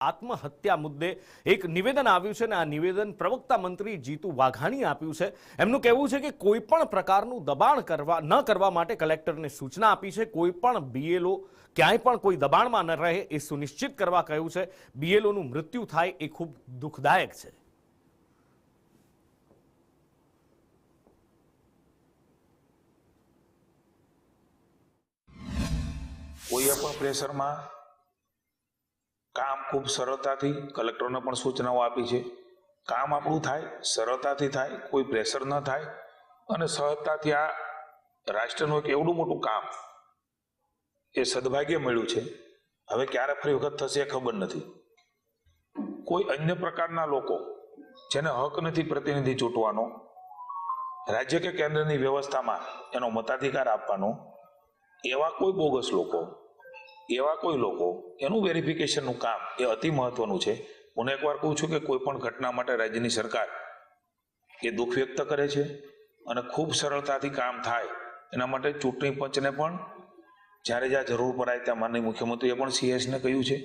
આત્મહત્યા મુદ્દે એક નિવેદન આવ્યું છે અને આ નિવેદન પ્રવક્તા મંત્રી જીતુ વાઘાણીએ આપ્યું છે। એમનું કહેવું છે કે કોઈ પણ પ્રકારનું દબાણ ન કરવા માટે કલેક્ટરને સૂચના આપી છે। કોઈ પણ બીએલઓ ક્યાંય પણ કોઈ દબાણમાં ન રહે એ સુનિશ્ચિત કરવા કહ્યું છે। બીએલઓનું મૃત્યુ થાય એ ખૂબ દુઃખદાયક છે। कोई पण प्रेशर में काम खूब सरलताथी कलेक्टरने पण सूचनाओं आपी छे। काम आपणुं थाय सरलताथी थाय, कोई प्रेशर न थाय अने सहजताथी आ राष्ट्रनुं एक एवडुं मोटुं काम ए सद्भाग्य मळ्युं छे। हवे क्यारे फरी वखत थशे खबर नथी। कोई अन्य प्रकारना लोको जेने हक नथी प्रतिनिधि चूंटवानो, राज्य के केंद्रनी व्यवस्थामां एनो मताधिकार आपवानो, एवा कोई बोगस लोको एवा कोई लोको एनु वेरिफिकेशनનું કામ એ અતિ મહત્વનું છે। હું એકવાર કહું છું કે કોઈ પણ ઘટના માટે રાજ્યની સરકાર એ દુઃખ વ્યક્ત કરે છે અને ખૂબ સરળતાથી કામ થાય એના માટે ચૂંટણી પંચને પણ જ્યારે જ્યાં જરૂર પડાય ત્યાં માનનીય મુખ્યમંત્રીએ પણ CS ને કહ્યું છે